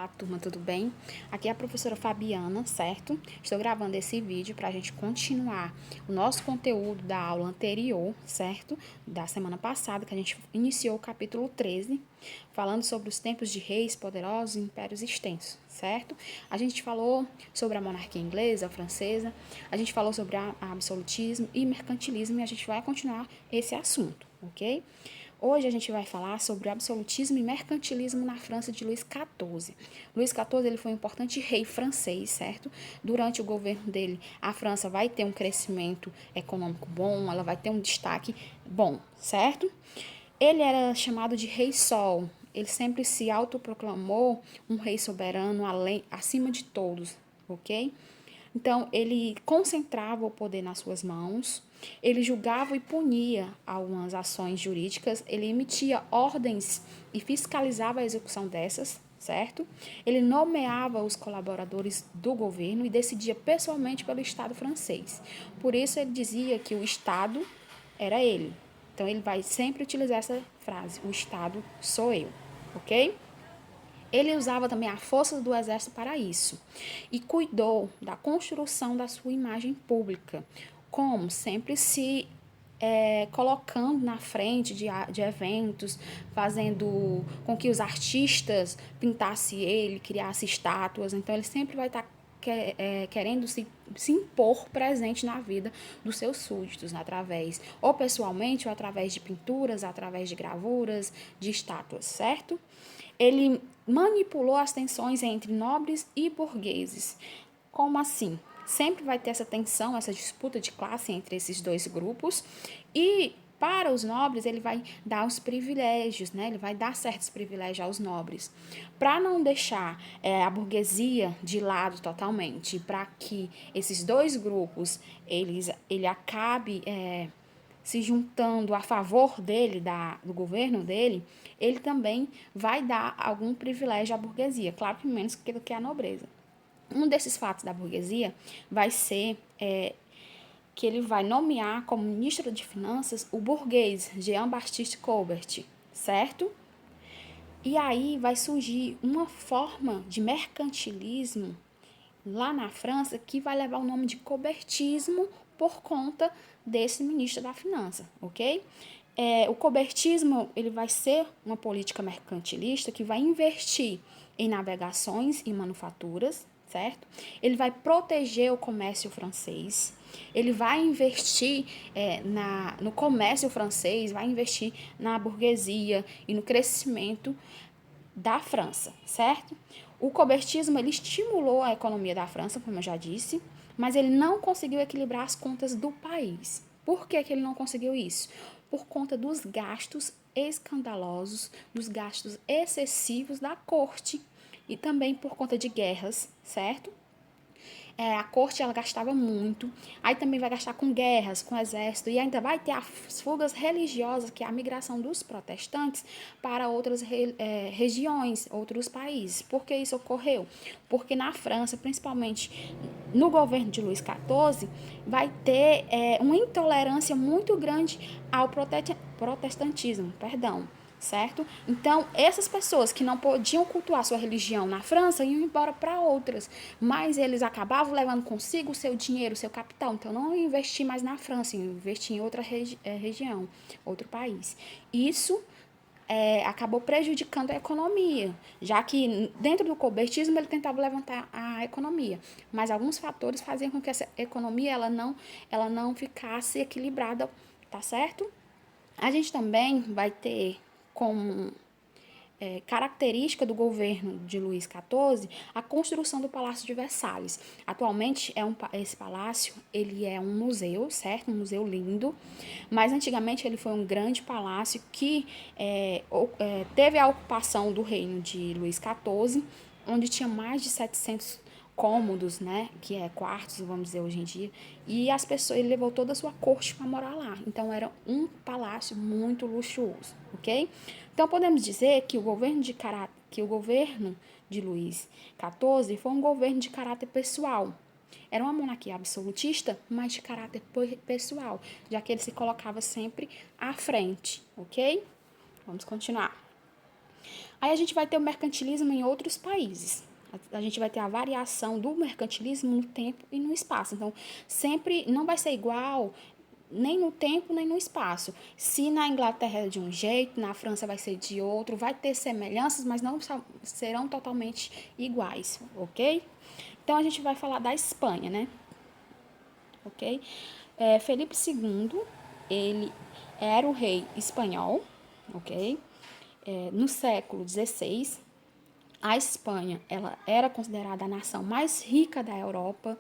Olá, turma, tudo bem? Aqui é a professora Fabiana, certo? Estou gravando esse vídeo para a gente continuar o nosso conteúdo da aula anterior, certo? Da semana passada, que a gente iniciou o capítulo 13, falando sobre os tempos de reis poderosos e impérios extensos, certo? A gente falou sobre a monarquia inglesa, a francesa, a gente falou sobre absolutismo e mercantilismo e a gente vai continuar esse assunto, ok? Hoje a gente vai falar sobre o absolutismo e mercantilismo na França de Luís XIV. Luís XIV ele foi um importante rei francês, certo? Durante o governo dele, a França vai ter um crescimento econômico bom, ela vai ter um destaque bom, certo? Ele era chamado de Rei Sol. Ele sempre se autoproclamou um rei soberano acima de todos, ok? Então, ele concentrava o poder nas suas mãos, ele julgava e punia algumas ações jurídicas, ele emitia ordens e fiscalizava a execução dessas, certo? Ele nomeava os colaboradores do governo e decidia pessoalmente pelo Estado francês. Por isso, ele dizia que o Estado era ele. Então, ele vai sempre utilizar essa frase: o Estado sou eu, ok? Ele usava também a força do exército para isso e cuidou da construção da sua imagem pública, como sempre se colocando na frente de eventos, fazendo com que os artistas pintassem ele, criassem estátuas. Então, ele sempre vai estar querendo se impor presente na vida dos seus súditos, através, ou pessoalmente, ou através de pinturas, através de gravuras, de estátuas, certo? Ele manipulou as tensões entre nobres e burgueses. Como assim? Sempre vai ter essa tensão, essa disputa de classe entre esses dois grupos e para os nobres ele vai dar os privilégios, né? Ele vai dar certos privilégios aos nobres, para não deixar a burguesia de lado totalmente, para que esses dois grupos ele acabe se juntando a favor dele, do governo dele, ele também vai dar algum privilégio à burguesia, claro que menos do que a nobreza. Um desses fatos da burguesia vai ser que ele vai nomear como ministro de Finanças o burguês Jean-Baptiste Colbert, certo? E aí vai surgir uma forma de mercantilismo lá na França que vai levar o nome de cobertismo por conta desse ministro da Finança, ok? O cobertismo ele vai ser uma política mercantilista que vai investir em navegações e manufaturas, certo? Ele vai proteger o comércio francês, ele vai investir no comércio francês, vai investir na burguesia e no crescimento da França, certo? O cobertismo ele estimulou a economia da França, como eu já disse, mas ele não conseguiu equilibrar as contas do país. Por que ele não conseguiu isso? Por conta dos gastos escandalosos, dos gastos excessivos da corte e também por conta de guerras, certo? A corte ela gastava muito, aí também vai gastar com guerras, com exército, e ainda vai ter as fugas religiosas, que é a migração dos protestantes para outras regiões, outros países. Por que isso ocorreu? Porque na França, principalmente no governo de Luís XIV, vai ter uma intolerância muito grande ao protestantismo, perdão, certo? Então, essas pessoas que não podiam cultuar sua religião na França iam embora para outras, mas eles acabavam levando consigo o seu dinheiro, o seu capital. Então, não iam investir mais na França, iam investir em outra região, outro país. Isso acabou prejudicando a economia, já que dentro do cobertismo ele tentava levantar a economia, mas alguns fatores faziam com que essa economia ela não ficasse equilibrada, tá certo? A gente também vai ter como característica do governo de Luís XIV a construção do Palácio de Versalhes. Atualmente esse palácio ele é um museu, certo? Um museu lindo, mas antigamente ele foi um grande palácio que teve a ocupação do reino de Luís XIV, onde tinha mais de 700 cômodos, né, que é quartos, vamos dizer hoje em dia, e as pessoas, ele levou toda a sua corte para morar lá. Então era um palácio muito luxuoso, ok? Então podemos dizer que o governo de Luís XIV foi um governo de caráter pessoal. Era uma monarquia absolutista, mas de caráter pessoal, já que ele se colocava sempre à frente, ok? Vamos continuar. Aí a gente vai ter o mercantilismo em outros países. A gente vai ter a variação do mercantilismo no tempo e no espaço. Então, sempre não vai ser igual nem no tempo, nem no espaço. Se na Inglaterra é de um jeito, na França vai ser de outro, vai ter semelhanças, mas não serão totalmente iguais, ok? Então, a gente vai falar da Espanha, né? Ok? Felipe II, ele era o rei espanhol, ok? No século XVI, a Espanha, ela era considerada a nação mais rica da Europa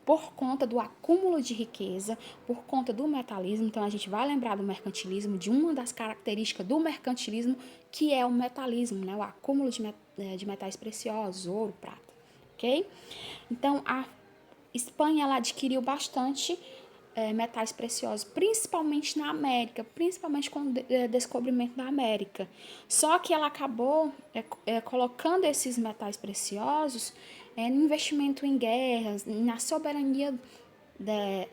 por conta do acúmulo de riqueza, por conta do metalismo. Então, a gente vai lembrar do mercantilismo, de uma das características do mercantilismo, que é o metalismo, né? O acúmulo de metais preciosos, ouro, prata, ok? Então, a Espanha, ela adquiriu bastante metais preciosos, principalmente na América, principalmente com o descobrimento da América. Só que ela acabou colocando esses metais preciosos no investimento em guerras, na soberania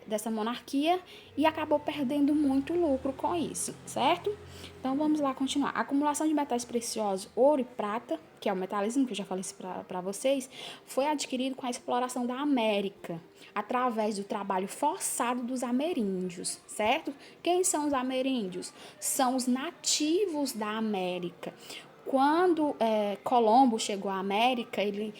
dessa monarquia e acabou perdendo muito lucro com isso, certo? Então vamos lá continuar. A acumulação de metais preciosos, ouro e prata, que é o metalismo, que eu já falei para vocês, foi adquirido com a exploração da América, através do trabalho forçado dos ameríndios, certo? Quem são os ameríndios? São os nativos da América. Quando Colombo chegou à América, ele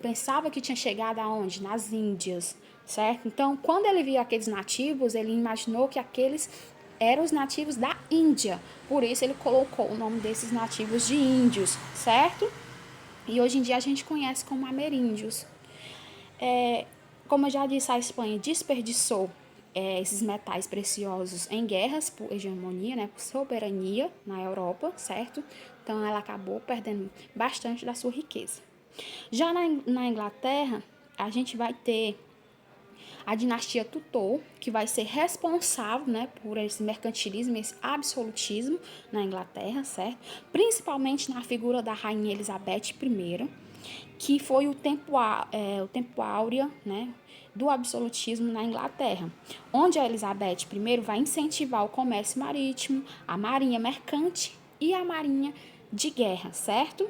pensava que tinha chegado aonde? Nas Índias, certo? Então, quando ele viu aqueles nativos, ele imaginou que aqueles eram os nativos da Índia. Por isso, ele colocou o nome desses nativos de índios, certo? E hoje em dia a gente conhece como ameríndios. Como eu já disse, a Espanha desperdiçou esses metais preciosos em guerras por hegemonia, né, por soberania na Europa, certo? Então, ela acabou perdendo bastante da sua riqueza. Já na Inglaterra, a gente vai ter a dinastia Tudor, que vai ser responsável, né, por esse mercantilismo, esse absolutismo na Inglaterra, certo? Principalmente na figura da rainha Elizabeth I, que foi o tempo áureo, né, do absolutismo na Inglaterra, onde a Elizabeth I vai incentivar o comércio marítimo, a marinha mercante e a marinha de guerra, certo?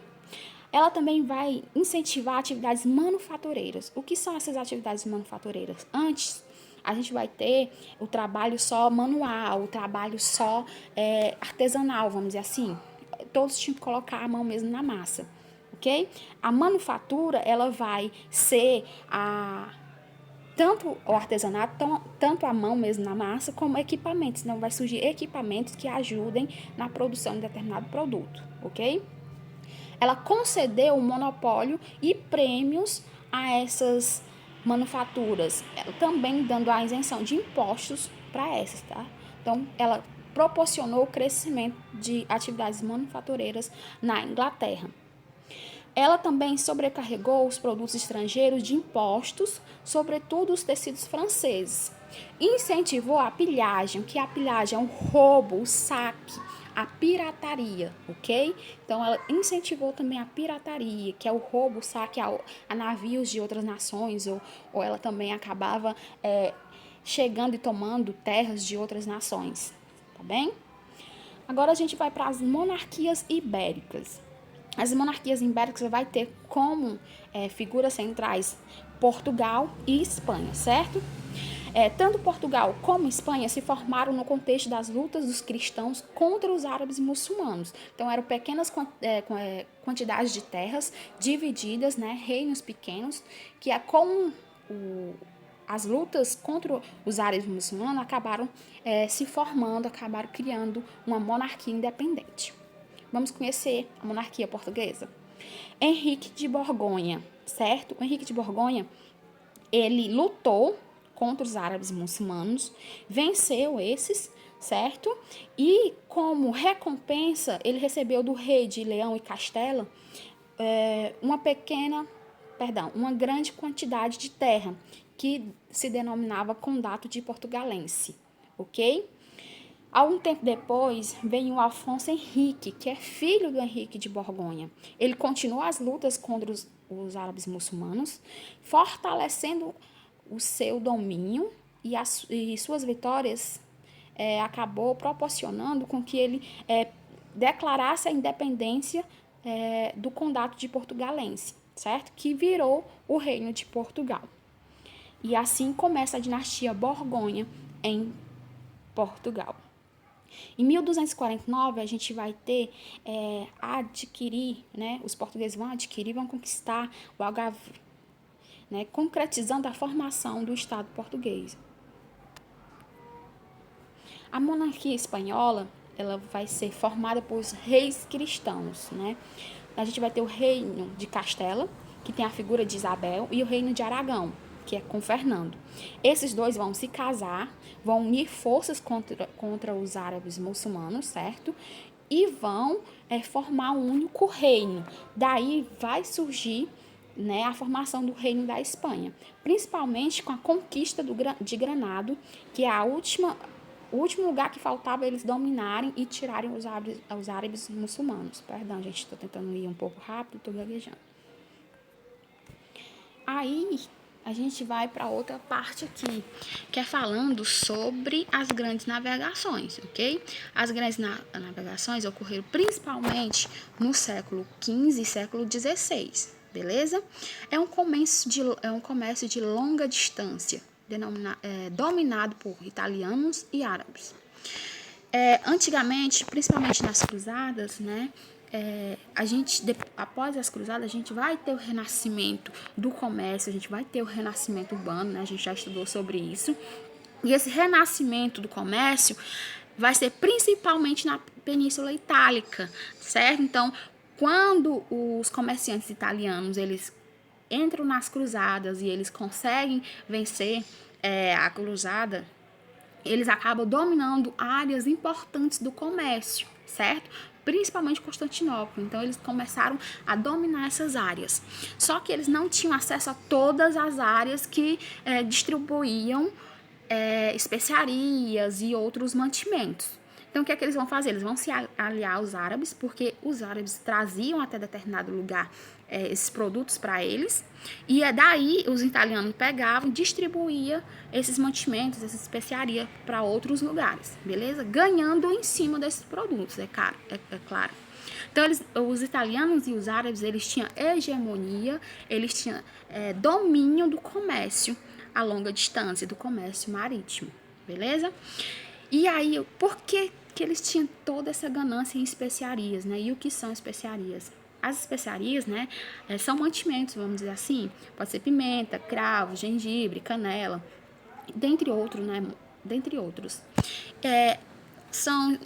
Ela também vai incentivar atividades manufatureiras. O que são essas atividades manufatureiras? Antes, a gente vai ter o trabalho só manual, o trabalho só artesanal, vamos dizer assim. Todos tinham que colocar a mão mesmo na massa, ok? A manufatura, ela vai ser tanto o artesanato, tanto a mão mesmo na massa, como equipamentos. Então, vai surgir equipamentos que ajudem na produção de determinado produto, ok? Ela concedeu um monopólio e prêmios a essas manufaturas, também dando a isenção de impostos para essas, tá? Então, ela proporcionou o crescimento de atividades manufatureiras na Inglaterra. Ela também sobrecarregou os produtos estrangeiros de impostos, sobretudo os tecidos franceses. Incentivou a pilhagem, que a pilhagem é um roubo, o saque, a pirataria, ok? Então, ela incentivou também a pirataria, que é o roubo, o saque a navios de outras nações, ou ela também acabava chegando e tomando terras de outras nações, tá bem? Agora a gente vai para as monarquias ibéricas. As monarquias ibéricas vai ter como figuras centrais Portugal e Espanha, certo? Tanto Portugal como Espanha se formaram no contexto das lutas dos cristãos contra os árabes muçulmanos. Então, eram pequenas quantidades de terras divididas, né, reinos pequenos, que as lutas contra os árabes muçulmanos acabaram se formando, acabaram criando uma monarquia independente. Vamos conhecer a monarquia portuguesa. Henrique de Borgonha, certo? O Henrique de Borgonha, ele lutou contra os árabes muçulmanos, venceu esses, certo? E como recompensa, ele recebeu do rei de Leão e Castela uma grande quantidade de terra, que se denominava Condado de Portugalense, ok? Algum tempo depois, veio o Afonso Henrique, que é filho do Henrique de Borgonha. Ele continuou as lutas contra os árabes muçulmanos, fortalecendo o seu domínio e suas vitórias acabou proporcionando com que ele declarasse a independência do Condado de Portugalense, certo? Que virou o Reino de Portugal. E assim começa a dinastia Borgonha em Portugal. Em 1249, a gente vai ter adquirir, né? Os portugueses vão adquirir, vão conquistar o Algarve, né? Concretizando a formação do Estado português. A monarquia espanhola, ela vai ser formada por reis cristãos, né? A gente vai ter o reino de Castela, que tem a figura de Isabel, e o reino de Aragão, que é com Fernando. Esses dois vão se casar, vão unir forças contra os árabes muçulmanos, certo? E vão formar um único reino. Daí vai surgir, né, a formação do Reino da Espanha, principalmente com a conquista de Granado, que é o último lugar que faltava eles dominarem e tirarem os árabes muçulmanos. Perdão, gente, estou tentando ir um pouco rápido, estou gaguejando. Aí a gente vai para outra parte aqui, que é falando sobre as grandes navegações, ok? As grandes navegações ocorreram principalmente no século XV e século XVI, beleza? É um comércio de longa distância, dominado por italianos e árabes. Antigamente, principalmente nas cruzadas, né? Após as cruzadas, a gente vai ter o renascimento do comércio, a gente vai ter o renascimento urbano, né? A gente já estudou sobre isso. E esse renascimento do comércio vai ser principalmente na Península Itálica, certo? Então, quando os comerciantes italianos, eles entram nas cruzadas e eles conseguem vencer a cruzada, eles acabam dominando áreas importantes do comércio, certo? Principalmente Constantinopla. Então, eles começaram a dominar essas áreas. Só que eles não tinham acesso a todas as áreas que distribuíam especiarias e outros mantimentos. Então, o que é que eles vão fazer? Eles vão se aliar aos árabes, porque os árabes traziam até determinado lugar esses produtos para eles, e daí os italianos pegavam e distribuíam esses mantimentos, essa especiaria para outros lugares, beleza? Ganhando em cima desses produtos, é claro. Então, os italianos e os árabes, eles tinham hegemonia, eles tinham domínio do comércio a longa distância, do comércio marítimo, beleza? E aí, por que eles tinham toda essa ganância em especiarias, né? E o que são especiarias? As especiarias, né, são mantimentos, vamos dizer assim, pode ser pimenta, cravo, gengibre, canela, dentre outros, né? Dentre outros. São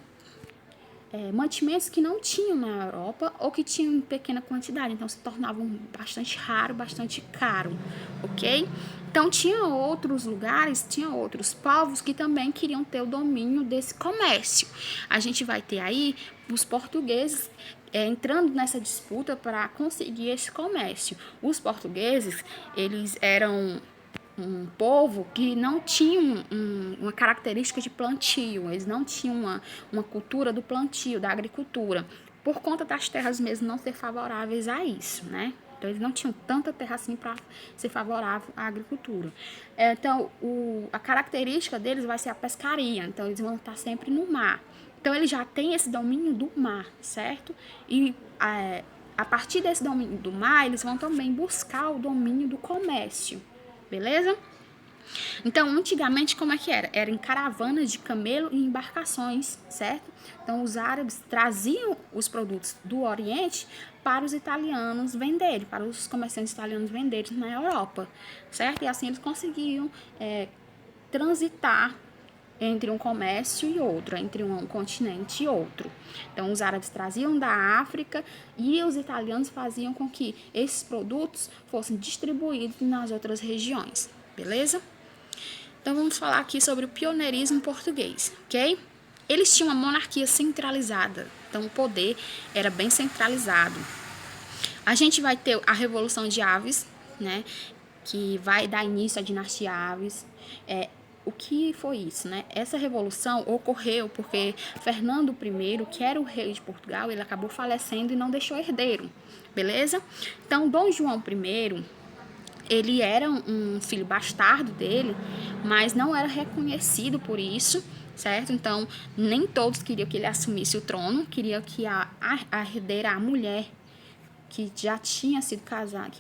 mantimentos que não tinham na Europa ou que tinham em pequena quantidade, então se tornavam bastante raro, bastante caro, ok? Então tinha outros lugares, tinha outros povos que também queriam ter o domínio desse comércio. A gente vai ter aí os portugueses entrando nessa disputa para conseguir esse comércio. Os portugueses, eles eram um povo que não tinha uma característica de plantio, eles não tinham uma cultura do plantio, da agricultura, por conta das terras mesmo não ser favoráveis a isso, né? Então, eles não tinham tanta terra assim para ser favorável à agricultura. Então, a característica deles vai ser a pescaria, então eles vão estar sempre no mar. Então, eles já têm esse domínio do mar, certo? E a partir desse domínio do mar, eles vão também buscar o domínio do comércio. Beleza? Então, antigamente, como é que era? Era em caravanas de camelo e embarcações, certo? Então, os árabes traziam os produtos do Oriente para os italianos venderem, para os comerciantes italianos venderem na Europa, certo? E assim eles conseguiam transitar entre um comércio e outro, entre um continente e outro. Então, os árabes traziam da África e os italianos faziam com que esses produtos fossem distribuídos nas outras regiões, beleza? Então, vamos falar aqui sobre o pioneirismo português, ok? Eles tinham uma monarquia centralizada, então o poder era bem centralizado. A gente vai ter a Revolução de Aves, né, que vai dar início à dinastia Aves. O que foi isso, né? Essa revolução ocorreu porque Fernando I, que era o rei de Portugal, ele acabou falecendo e não deixou herdeiro, beleza? Então, Dom João I, ele era um filho bastardo dele, mas não era reconhecido por isso, certo? Então, nem todos queriam que ele assumisse o trono, queriam que a herdeira, a mulher que já tinha sido casada,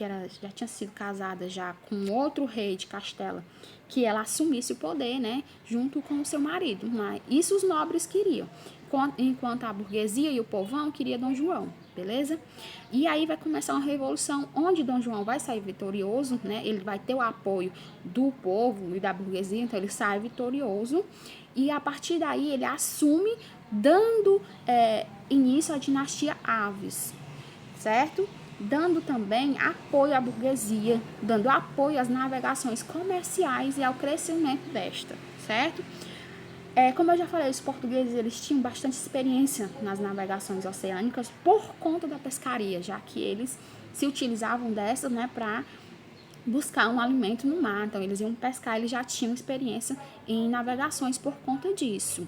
já tinha sido casada já com outro rei de Castela, que ela assumisse o poder, né, junto com o seu marido. Mas isso os nobres queriam, enquanto a burguesia e o povão queria Dom João, beleza? E aí vai começar uma revolução onde Dom João vai sair vitorioso, né? Ele vai ter o apoio do povo e da burguesia, então ele sai vitorioso. E a partir daí ele assume, dando início à dinastia Aves, certo? Dando também apoio à burguesia, dando apoio às navegações comerciais e ao crescimento desta, certo? Como eu já falei, os portugueses eles tinham bastante experiência nas navegações oceânicas por conta da pescaria, já que eles se utilizavam dessas, né, para buscar um alimento no mar. Então, eles iam pescar, eles já tinham experiência em navegações por conta disso.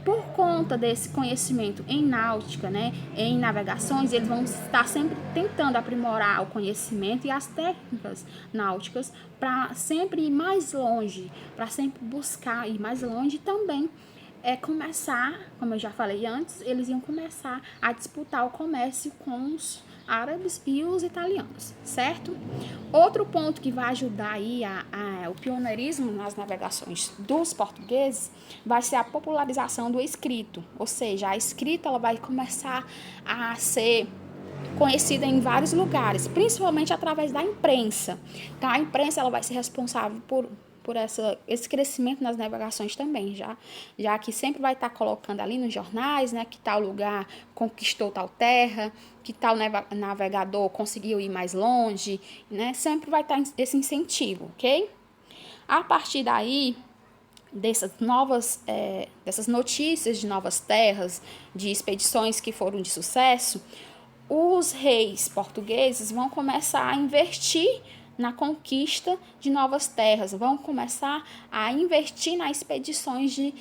Por conta desse conhecimento em náutica, né, em navegações, eles vão estar sempre tentando aprimorar o conhecimento e as técnicas náuticas para sempre ir mais longe, para sempre buscar ir mais longe e também começar, como eu já falei antes, eles iam começar a disputar o comércio com os árabes e os italianos, certo? Outro ponto que vai ajudar aí o pioneirismo nas navegações dos portugueses vai ser a popularização do escrito, ou seja, a escrita ela vai começar a ser conhecida em vários lugares, principalmente através da imprensa. Então, a imprensa ela vai ser responsável por esse crescimento nas navegações também, já que sempre vai estar colocando ali nos jornais, né, que tal lugar conquistou tal terra, que tal navegador conseguiu ir mais longe, né, sempre vai estar esse incentivo, ok? A partir daí, dessas notícias de novas terras, de expedições que foram de sucesso, os reis portugueses vão começar a investir na conquista de novas terras, vão começar a investir nas expedições de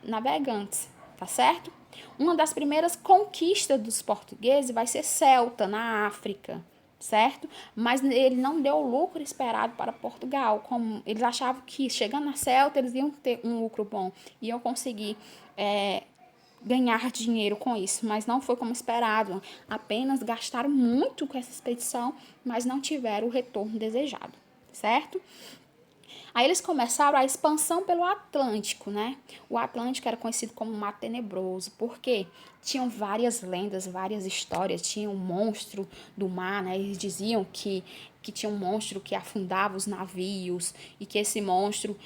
navegantes, tá certo? Uma das primeiras conquistas dos portugueses vai ser Celta, na África, certo? Mas ele não deu o lucro esperado para Portugal, como eles achavam que chegando na Celta eles iam ter um lucro bom, iam conseguir ganhar dinheiro com isso, mas não foi como esperado, apenas gastaram muito com essa expedição, mas não tiveram o retorno desejado, certo? Aí eles começaram a expansão pelo Atlântico, né? O Atlântico era conhecido como Mar Tenebroso, porque tinham várias lendas, várias histórias, tinha um monstro do mar, né? Eles diziam que tinha um monstro que afundava os navios e que esse monstro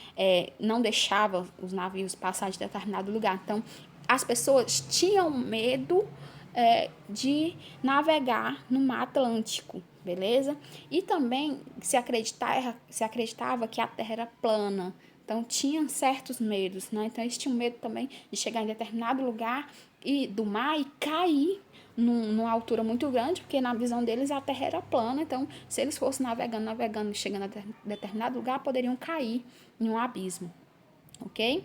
não deixava os navios passar de determinado lugar. Então, as pessoas tinham medo de navegar no Mar Atlântico, beleza? E também se acreditava que a Terra era plana. Então, tinham certos medos, né? Então, eles tinham medo também de chegar em determinado lugar do mar e cair numa altura muito grande, porque na visão deles a Terra era plana. Então, se eles fossem navegando, chegando a determinado lugar, poderiam cair em um abismo, ok?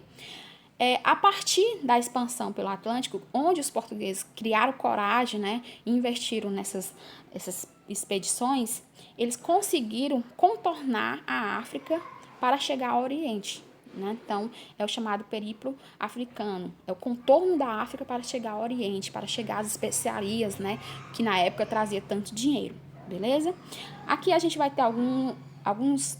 A partir da expansão pelo Atlântico, onde os portugueses criaram coragem, né, e investiram essas expedições, eles conseguiram contornar a África para chegar ao Oriente, né? Então, é o chamado periplo africano, é o contorno da África para chegar ao Oriente, para chegar às especiarias, né, que na época trazia tanto dinheiro, beleza? Aqui a gente vai ter alguns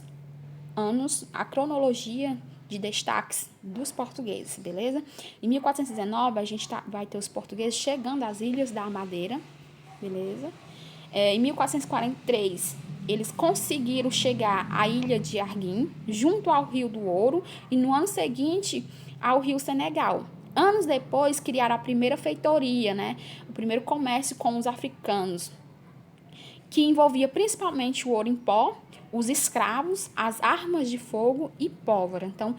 anos, a cronologia de destaques dos portugueses, beleza? Em 1419, a gente vai ter os portugueses chegando às Ilhas da Madeira, beleza? Em 1443, eles conseguiram chegar à Ilha de Arguim, junto ao Rio do Ouro, e no ano seguinte ao Rio Senegal. Anos depois, criaram a primeira feitoria, né? O primeiro comércio com os africanos, que envolvia principalmente o ouro em pó, os escravos, as armas de fogo e pólvora. Então,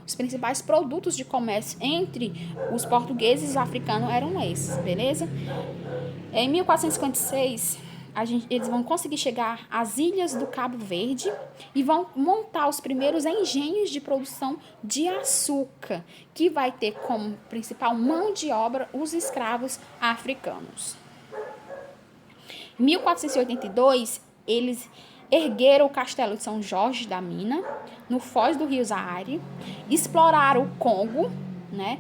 os principais produtos de comércio entre os portugueses e os africanos eram esses, beleza? Em 1456, eles vão conseguir chegar às Ilhas do Cabo Verde e vão montar os primeiros engenhos de produção de açúcar, que vai ter como principal mão de obra os escravos africanos. Em 1482, eles ergueram o castelo de São Jorge da Mina, no foz do rio Zaire, exploraram o Congo, né,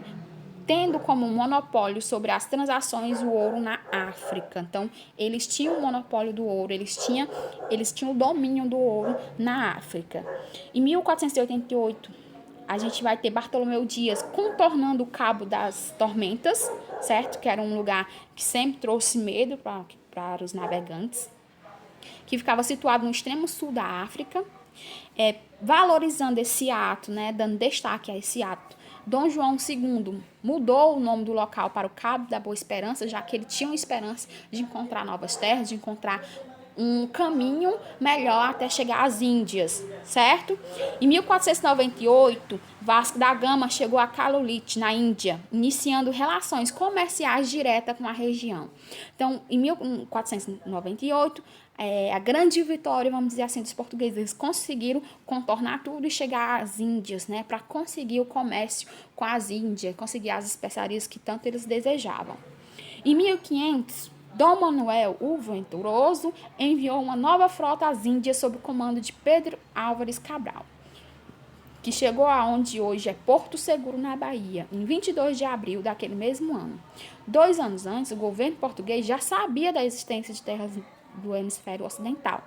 tendo como monopólio sobre as transações o ouro na África. Então, eles tinham o monopólio do ouro, eles tinham o domínio do ouro na África. Em 1488, a gente vai ter Bartolomeu Dias contornando o Cabo das Tormentas, certo? Que era um lugar que sempre trouxe medo para os navegantes, que ficava situado no extremo sul da África. Valorizando esse ato, né, dando destaque a esse ato, Dom João II mudou o nome do local para o Cabo da Boa Esperança, já que ele tinha uma esperança de encontrar novas terras, de encontrar um caminho melhor até chegar às Índias, certo? Em 1498, Vasco da Gama chegou a Calulit, na Índia, iniciando relações comerciais diretas com a região. Então, em 1498, a grande vitória, vamos dizer assim, dos portugueses, eles conseguiram contornar tudo e chegar às Índias, né, para conseguir o comércio com as Índias, conseguir as especiarias que tanto eles desejavam. Em 1500, Dom Manuel o Venturoso enviou uma nova frota às Índias sob o comando de Pedro Álvares Cabral, que chegou aonde hoje é Porto Seguro, na Bahia, em 22 de abril daquele mesmo ano. 2 anos antes, o governo português já sabia da existência de terras do hemisfério ocidental.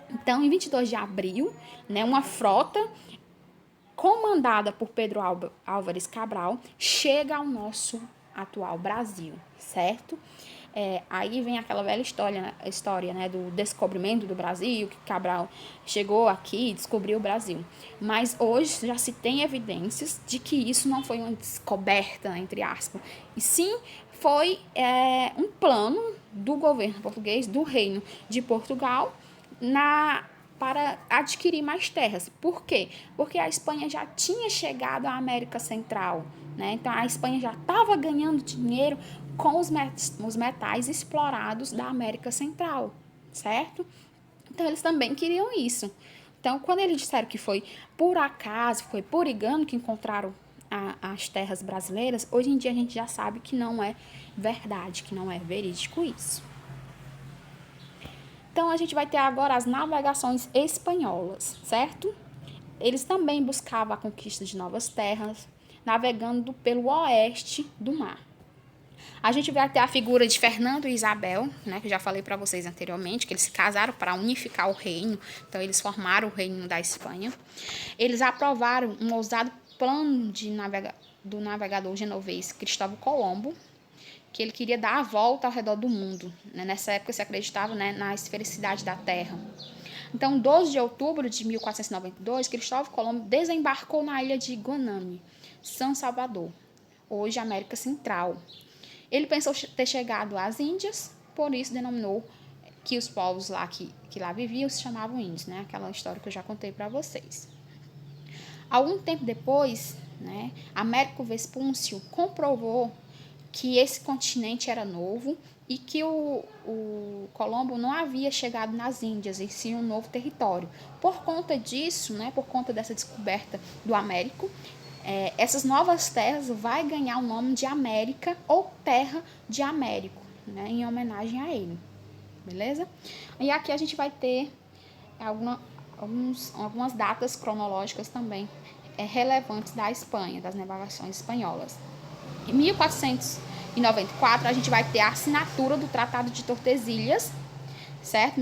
Então, em 22 de abril, né, uma frota comandada por Pedro Álvares Cabral chega ao nosso atual Brasil, certo? Aí vem aquela velha história, né, do descobrimento do Brasil, que Cabral chegou aqui e descobriu o Brasil. Mas hoje já se tem evidências de que isso não foi uma descoberta, entre aspas, e sim foi um plano do governo português, do Reino de Portugal, para adquirir mais terras. Por quê? Porque a Espanha já tinha chegado à América Central, né? Então, a Espanha já estava ganhando dinheiro com os metais explorados da América Central, certo? Então, eles também queriam isso. Então, quando eles disseram que foi por acaso, foi por engano que encontraram as terras brasileiras, hoje em dia a gente já sabe que não é verdade, que não é verídico isso. Então, a gente vai ter agora as navegações espanholas, certo? Eles também buscavam a conquista de novas terras, navegando pelo oeste do mar. A gente vai ter a figura de Fernando e Isabel, né, que eu já falei para vocês anteriormente, que eles se casaram para unificar o reino, então eles formaram o reino da Espanha. Eles aprovaram um ousado plano do navegador genovês Cristóvão Colombo, que ele queria dar a volta ao redor do mundo. Né? Nessa época se acreditava, né, na esfericidade da Terra. Então, 12 de outubro de 1492, Cristóvão Colombo desembarcou na ilha de Guaname, São Salvador, hoje América Central. Ele pensou ter chegado às Índias, por isso denominou que os povos lá que lá viviam se chamavam índios, né? Aquela história que eu já contei para vocês. Algum tempo depois, né, Américo Vespúcio comprovou que esse continente era novo e que o Colombo não havia chegado nas Índias, e sim um novo território. Por conta disso, né, por conta dessa descoberta do Américo, essas novas terras vai ganhar o nome de América ou Terra de Américo, né, em homenagem a ele. Beleza? E aqui a gente vai ter algumas datas cronológicas também relevantes da Espanha, das navegações espanholas. Em 1494, a gente vai ter a assinatura do Tratado de Tordesilhas, certo?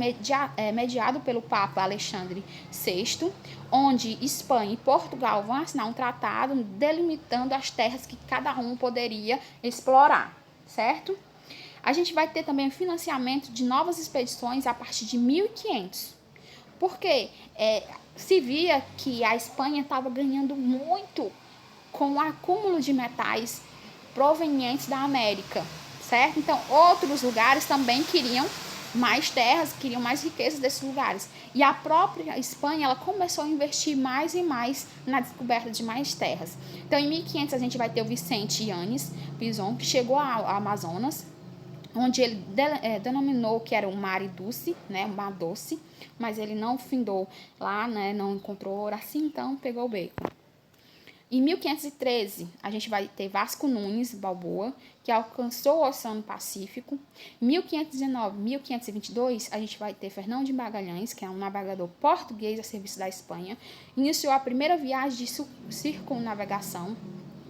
Mediado pelo Papa Alexandre VI, onde Espanha e Portugal vão assinar um tratado delimitando as terras que cada um poderia explorar, certo? A gente vai ter também o financiamento de novas expedições a partir de 1500. Porque se via que a Espanha estava ganhando muito com o acúmulo de metais provenientes da América, certo? Então, outros lugares também queriam mais terras, queriam mais riquezas desses lugares. E a própria Espanha, ela começou a investir mais e mais na descoberta de mais terras. Então, em 1500, a gente vai ter o Vicente Yanes Pinzón, que chegou ao Amazonas, onde ele denominou que era o Mare Doce, né, o Mar Doce, mas ele não findou lá, né, não encontrou ouro assim, então pegou o beco. Em 1513, a gente vai ter Vasco Nunes Balboa, que alcançou o Oceano Pacífico. Em 1519, 1522, a gente vai ter Fernão de Magalhães, que é um navegador português a serviço da Espanha. Iniciou a primeira viagem de circunnavegação.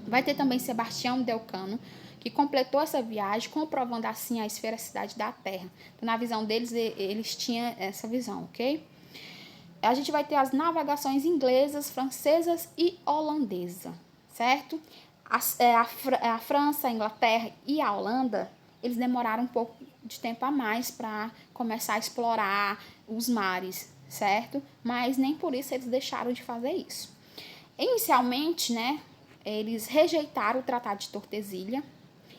Vai ter também Sebastião de Elcano, que completou essa viagem, comprovando assim a esfericidade da Terra. Então, na visão deles, eles tinham essa visão, ok? A gente vai ter as navegações inglesas, francesas e holandesa, certo? A França, a Inglaterra e a Holanda, eles demoraram um pouco de tempo a mais para começar a explorar os mares, certo? Mas nem por isso eles deixaram de fazer isso. Inicialmente, né, eles rejeitaram o Tratado de Tordesilhas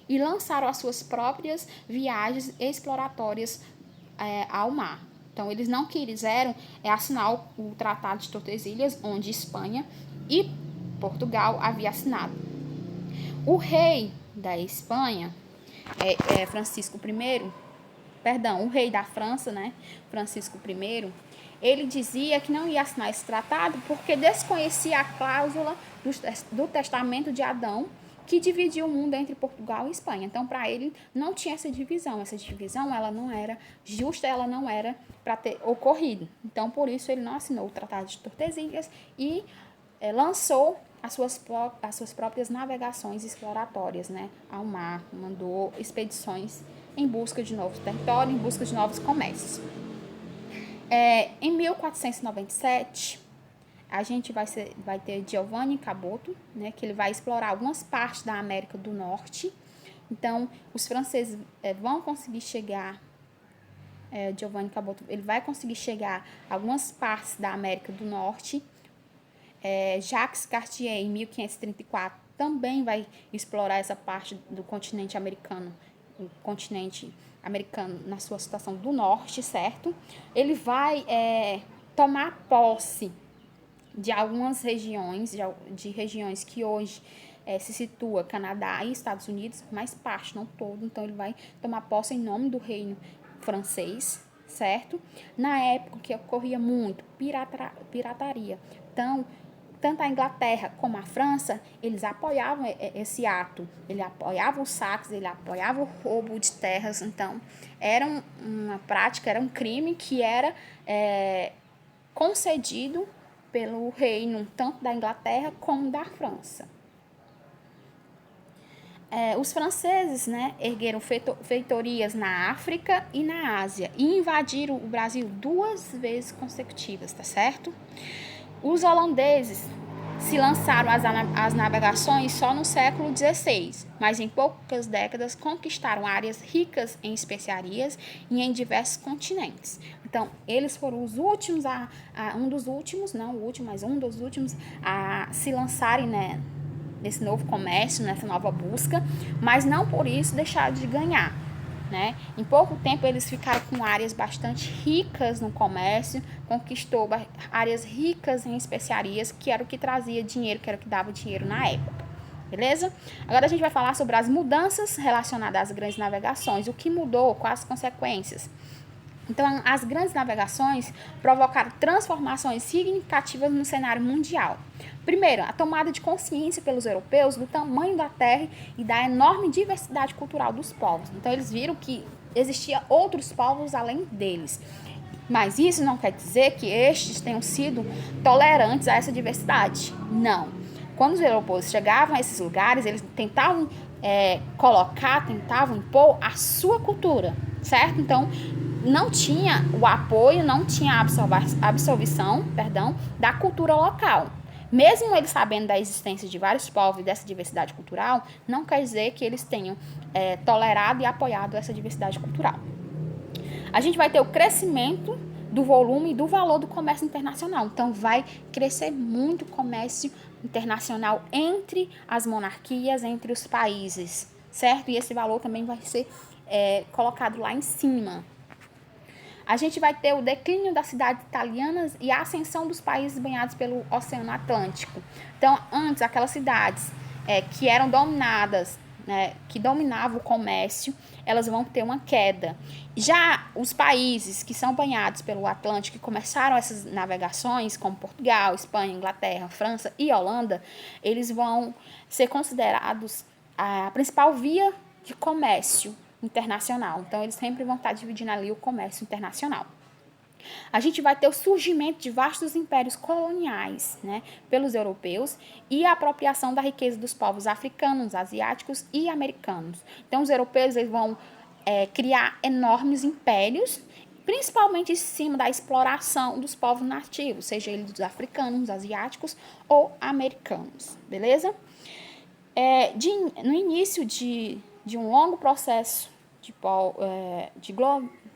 e lançaram as suas próprias viagens exploratórias ao mar. Então, eles não quiseram assinar o Tratado de Tordesilhas, onde Espanha e Portugal haviam assinado. O rei da Espanha, Francisco I, perdão, o rei da França, né, Francisco I, ele dizia que não ia assinar esse tratado porque desconhecia a cláusula do Testamento de Adão, que dividia o mundo entre Portugal e Espanha. Então, para ele, não tinha essa divisão. Essa divisão, ela não era justa, ela não era para ter ocorrido. Então, por isso, ele não assinou o Tratado de Tordesilhas e lançou as suas próprias navegações exploratórias, né, ao mar. Mandou expedições em busca de novos territórios, em busca de novos comércios. Em 1497, a gente vai ter Giovanni Caboto, né, que ele vai explorar algumas partes da América do Norte. Então, os franceses vão conseguir chegar, Giovanni Caboto, ele vai conseguir chegar a algumas partes da América do Norte. Jacques Cartier, em 1534, também vai explorar essa parte do continente americano, o continente americano na sua situação do norte, certo? Ele vai tomar posse de algumas regiões, de regiões que hoje se situa Canadá e Estados Unidos, mas parte, não todo. Então, ele vai tomar posse em nome do reino francês, certo? Na época que ocorria muito pirataria. Então, tanto a Inglaterra como a França, eles apoiavam esse ato. Ele apoiava os saques, ele apoiava o roubo de terras. Então, era uma prática, era um crime que era concedido pelo reino, tanto da Inglaterra como da França. Os franceses, né, ergueram feitorias na África e na Ásia e invadiram o Brasil 2 vezes consecutivas, tá certo? Os holandeses se lançaram às navegações só no século XVI, mas em poucas décadas conquistaram áreas ricas em especiarias e em diversos continentes. Então, eles foram os últimos um dos últimos a se lançarem, né, nesse novo comércio, nessa nova busca, mas não por isso deixaram de ganhar, né? Em pouco tempo eles ficaram com áreas bastante ricas no comércio, conquistou áreas ricas em especiarias, que era o que trazia dinheiro, que era o que dava dinheiro na época. Beleza? Agora a gente vai falar sobre as mudanças relacionadas às grandes navegações, o que mudou, quais as consequências. Então, as grandes navegações provocaram transformações significativas no cenário mundial. Primeiro, a tomada de consciência pelos europeus do tamanho da terra e da enorme diversidade cultural dos povos. Então, eles viram que existiam outros povos além deles. Mas isso não quer dizer que estes tenham sido tolerantes a essa diversidade. Não. Quando os europeus chegavam a esses lugares, eles tentavam tentavam impor a sua cultura, certo? Então, não tinha o apoio, não tinha a absorção, da cultura local. Mesmo eles sabendo da existência de vários povos e dessa diversidade cultural, não quer dizer que eles tenham tolerado e apoiado essa diversidade cultural. A gente vai ter o crescimento do volume e do valor do comércio internacional. Então, vai crescer muito o comércio internacional entre as monarquias, entre os países, certo? E esse valor também vai ser colocado lá em cima. A gente vai ter o declínio das cidades italianas e a ascensão dos países banhados pelo Oceano Atlântico. Então, antes, aquelas cidades que eram dominadas, que dominavam o comércio, elas vão ter uma queda. Já os países que são banhados pelo Atlântico, que começaram essas navegações, como Portugal, Espanha, Inglaterra, França e Holanda, eles vão ser considerados a principal via de comércio internacional. Então, eles sempre vão estar dividindo ali o comércio internacional. A gente vai ter o surgimento de vastos impérios coloniais, né, pelos europeus e a apropriação da riqueza dos povos africanos, asiáticos e americanos. Então, os europeus eles vão criar enormes impérios, principalmente em cima da exploração dos povos nativos, seja eles dos africanos, asiáticos ou americanos, beleza? No início de um longo processo de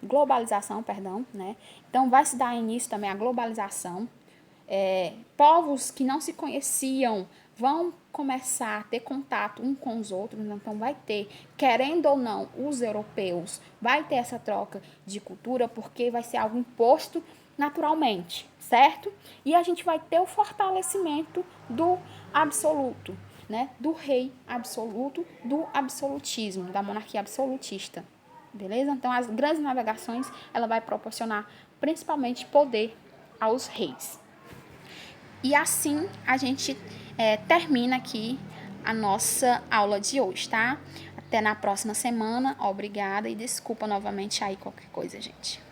globalização, perdão, né? Então, vai se dar início também à globalização. Povos que não se conheciam vão começar a ter contato um com os outros, então vai ter, querendo ou não, os europeus, vai ter essa troca de cultura, porque vai ser algo imposto naturalmente, certo? E a gente vai ter o fortalecimento do absoluto, né? Do rei absoluto, do absolutismo, da monarquia absolutista, beleza? Então, as grandes navegações, ela vai proporcionar principalmente poder aos reis. E assim a gente termina aqui a nossa aula de hoje, tá? Até na próxima semana. Obrigada e desculpa novamente aí qualquer coisa, gente.